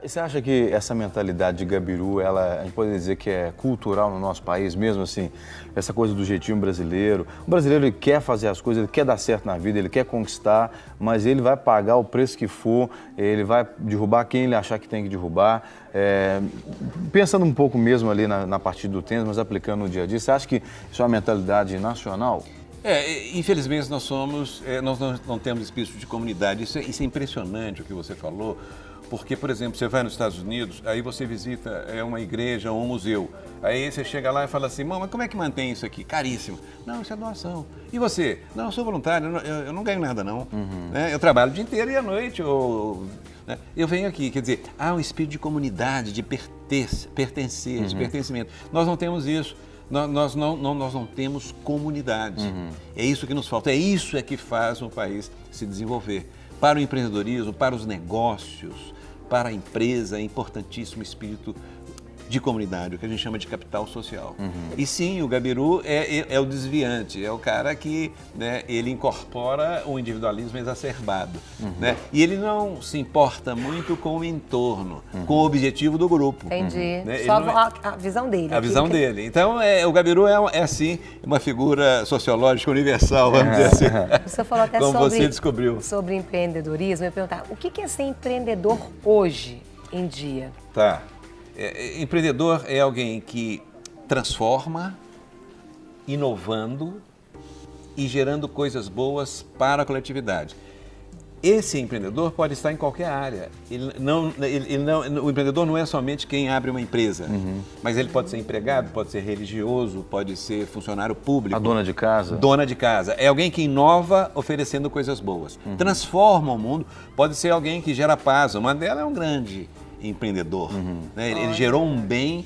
Você acha que essa mentalidade de gabiru, a gente pode dizer que é cultural no nosso país mesmo, assim, essa coisa do jeitinho brasileiro? O brasileiro ele quer fazer as coisas, ele quer dar certo na vida, ele quer conquistar, mas ele vai pagar o preço que for, ele vai derrubar quem ele achar que tem que derrubar. Pensando um pouco mesmo ali na parte do tênis, mas aplicando no dia a dia, você acha que isso é uma mentalidade nacional? Infelizmente nós não temos espírito de comunidade. Isso é impressionante o que você falou. Porque, por exemplo, você vai nos Estados Unidos, aí você visita uma igreja ou um museu. Aí você chega lá e fala assim, mas como é que mantém isso aqui? Caríssimo. Não, isso é doação. E você? Não, eu sou voluntário, eu não ganho nada não. Eu trabalho o dia inteiro e à noite eu venho aqui. Quer dizer, há um espírito de comunidade, de pertencer, de pertencimento. Nós não temos isso. Nós não temos comunidade. É isso que nos falta, é isso que faz um país se desenvolver. Para o empreendedorismo, para os negócios, para a empresa, é importantíssimo o espírito de comunidade, o que a gente chama de capital social. E sim, o gabiru é o desviante, é o cara que ele incorpora o individualismo exacerbado. E ele não se importa muito com o entorno, com o objetivo do grupo. Entendi. Só a visão dele. A visão dele. Então, o gabiru é assim, uma figura sociológica universal, vamos dizer assim. Você falou até como você descobriu. Sobre empreendedorismo. Eu ia perguntar, o que é ser empreendedor hoje em dia? Tá. Empreendedor é alguém que transforma, inovando e gerando coisas boas para a coletividade. Esse empreendedor pode estar em qualquer área. O empreendedor não é somente quem abre uma empresa, mas ele pode ser empregado, pode ser religioso, pode ser funcionário público. A dona de casa. Dona de casa. É alguém que inova oferecendo coisas boas. Transforma o mundo. Pode ser alguém que gera paz. O Mandela é um grande empreendedor. Ele gerou um bem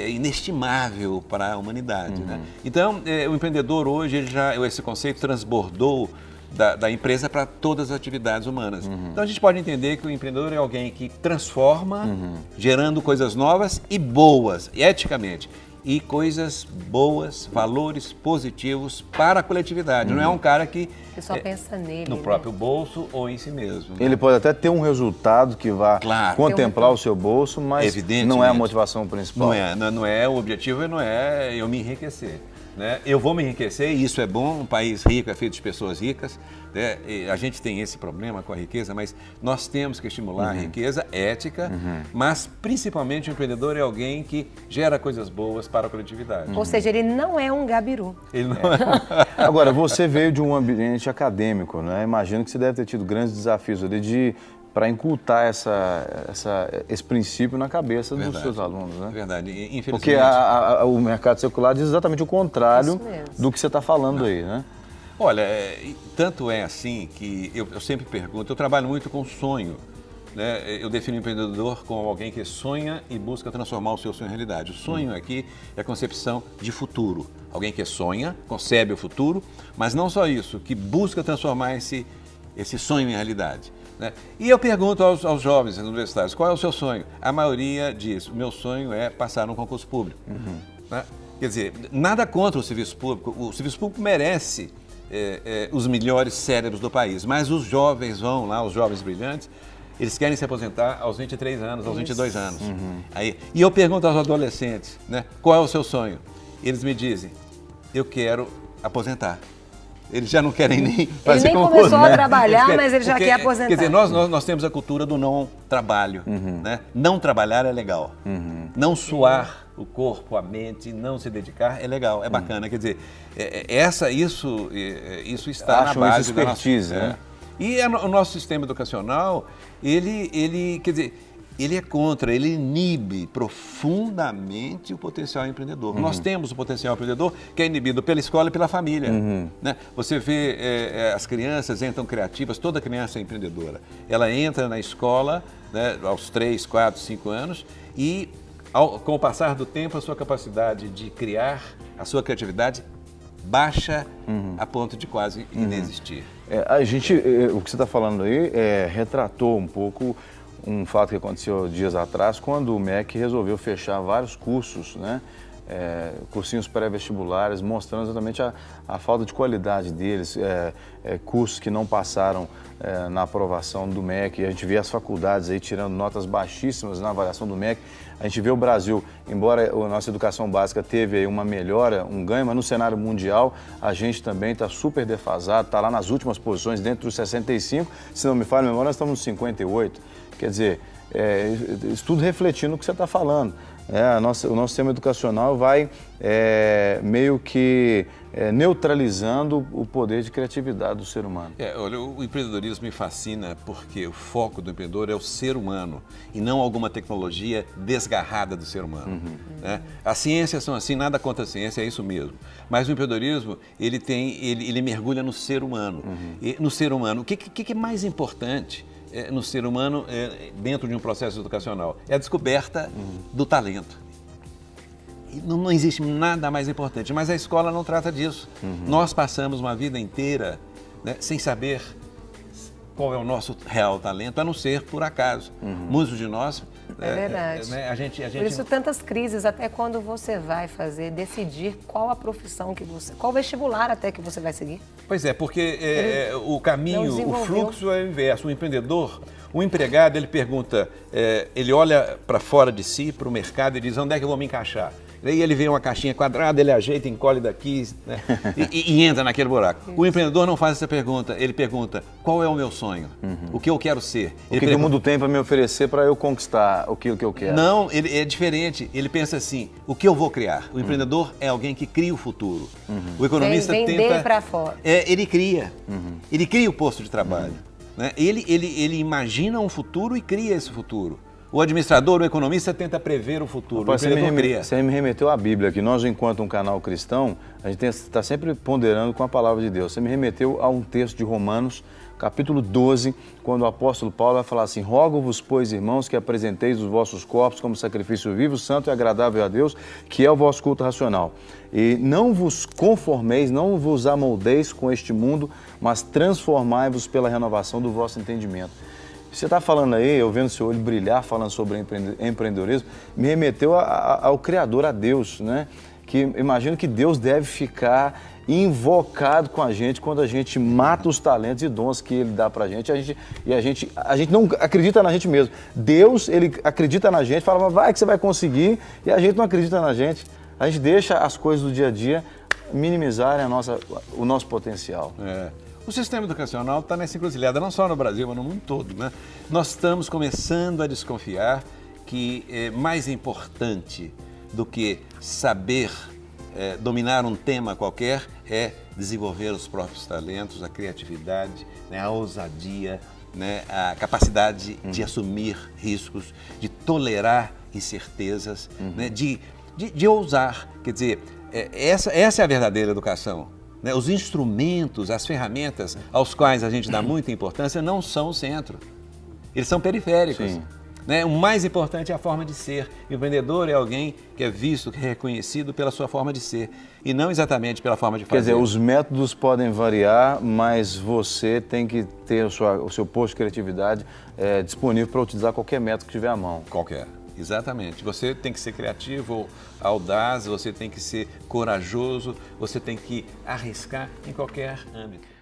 inestimável para a humanidade. Então, o empreendedor hoje, esse conceito transbordou da empresa para todas as atividades humanas. Então, a gente pode entender que o empreendedor é alguém que transforma, gerando coisas novas e boas, eticamente. E coisas boas, valores positivos para a coletividade. Não é um cara que só pensa nele, no próprio bolso ou em si mesmo. Ele pode até ter um resultado que vá contemplar o seu bolso, mas não é a motivação principal. Não é o objetivo, não é eu me enriquecer. Eu vou me enriquecer e isso é bom, um país rico é feito de pessoas ricas. A gente tem esse problema com a riqueza, mas nós temos que estimular a riqueza ética, mas principalmente o empreendedor é alguém que gera coisas boas para a coletividade. Ou seja, ele não é um gabiru. Ele não é. Agora, você veio de um ambiente acadêmico, Imagino que você deve ter tido grandes desafios ali para incultar esse princípio na cabeça dos seus alunos, Verdade, infelizmente. Porque o mercado secular diz exatamente o contrário do que você está falando aí, Olha, tanto é assim que eu sempre pergunto, eu trabalho muito com sonho. Eu defino o empreendedor como alguém que sonha e busca transformar o seu sonho em realidade. O sonho aqui é a concepção de futuro. Alguém que sonha, concebe o futuro, mas não só isso, que busca transformar esse sonho em realidade. E eu pergunto aos jovens universitários, qual é o seu sonho? A maioria diz, o meu sonho é passar num concurso público. Quer dizer, nada contra o serviço público merece os melhores cérebros do país, mas os jovens vão lá, os jovens brilhantes, eles querem se aposentar aos 23 anos, aos 22 anos. E eu pergunto aos adolescentes, qual é o seu sonho? Eles me dizem, eu quero aposentar. Eles já não querem nem fazer concurso. Ele nem começou a trabalhar, mas ele já quer aposentar. Quer dizer, nós temos a cultura do não trabalho. Não trabalhar é legal. Não suar o corpo, a mente, não se dedicar é legal, é bacana. Quer dizer, isso está na base da nossa... E o nosso sistema educacional, quer dizer, ele é contra, ele inibe profundamente o potencial empreendedor. Nós temos o potencial empreendedor que é inibido pela escola e pela família. Você vê as crianças entram criativas, toda criança é empreendedora. Ela entra na escola aos 3, 4, 5 anos e com o passar do tempo a sua capacidade de criar, a sua criatividade baixa a ponto de quase inexistir. O que você está falando aí retratou um pouco um fato que aconteceu dias atrás, quando o MEC resolveu fechar vários cursos cursinhos pré-vestibulares, mostrando exatamente a falta de qualidade deles, cursos que não passaram na aprovação do MEC. A gente vê as faculdades aí tirando notas baixíssimas na avaliação do MEC. A gente vê o Brasil, embora a nossa educação básica teve aí uma melhora, um ganho, mas no cenário mundial a gente também está super defasado, está lá nas últimas posições, dentro dos 65, se não me falha a memória, nós estamos nos 58. Quer dizer, isso tudo refletindo o que você está falando. O nosso sistema educacional vai meio que neutralizando o poder de criatividade do ser humano. Olha, o empreendedorismo me fascina porque o foco do empreendedor é o ser humano e não alguma tecnologia desgarrada do ser humano. Né? As ciências são assim, nada contra a ciência, é isso mesmo. Mas o empreendedorismo, ele mergulha no ser humano. E no ser humano, o que é mais importante no ser humano dentro de um processo educacional? É a descoberta do talento. Não existe nada mais importante, mas a escola não trata disso. Nós passamos uma vida inteira, né, sem saber qual é o nosso real talento, a não ser por acaso. Muitos de nós... É verdade. A gente... Por isso tantas crises, até quando você vai decidir qual a profissão que você... Qual vestibular até que você vai seguir. Pois é, porque o caminho, o fluxo é o inverso. O empreendedor, o empregado, ele pergunta, ele olha para fora de si, para o mercado e diz, onde é que eu vou me encaixar? Aí ele vê uma caixinha quadrada, ele ajeita, encolhe daqui, né? e entra naquele buraco. O empreendedor não faz essa pergunta, ele pergunta, qual é o meu sonho? O que eu quero ser? O que o mundo tem para me oferecer para eu conquistar aquilo que eu quero? Não, ele é diferente, ele pensa assim, o que eu vou criar? O empreendedor é alguém que cria o futuro. O economista vender para fora. Ele cria o posto de trabalho. Né? Ele imagina um futuro e cria esse futuro. O administrador, o economista tenta prever o futuro. Rapaz, você me remeteu à Bíblia, que nós, enquanto um canal cristão, a gente está sempre ponderando com a palavra de Deus. Você me remeteu a um texto de Romanos, capítulo 12, quando o apóstolo Paulo vai falar assim, rogo-vos, pois, irmãos, que apresenteis os vossos corpos como sacrifício vivo, santo e agradável a Deus, que é o vosso culto racional. E não vos conformeis, não vos amoldeis com este mundo, mas transformai-vos pela renovação do vosso entendimento. Você está falando aí, eu vendo seu olho brilhar, falando sobre empreendedorismo, me remeteu ao Criador, a Deus, né? Que imagino que Deus deve ficar invocado com a gente quando a gente mata os talentos e dons que Ele dá para a gente. A gente não acredita na gente mesmo. Deus, Ele acredita na gente, fala, vai que você vai conseguir, e a gente não acredita na gente. A gente deixa as coisas do dia a dia minimizarem o nosso potencial. O sistema educacional está nessa encruzilhada, não só no Brasil, mas no mundo todo, né? Nós estamos começando a desconfiar que é mais importante do que saber dominar um tema qualquer é desenvolver os próprios talentos, a criatividade, né, a ousadia, né, a capacidade de assumir riscos, de tolerar incertezas, né, de ousar. Quer dizer, essa é a verdadeira educação. Os instrumentos, as ferramentas aos quais a gente dá muita importância não são o centro. Eles são periféricos. Né? O mais importante é a forma de ser. E o vendedor é alguém que é visto, que é reconhecido pela sua forma de ser e não exatamente pela forma de fazer. Quer dizer, os métodos podem variar, mas você tem que ter o seu posto de criatividade disponível para utilizar qualquer método que tiver à mão. Qualquer. Exatamente. Você tem que ser criativo, audaz, você tem que ser corajoso, você tem que arriscar em qualquer âmbito.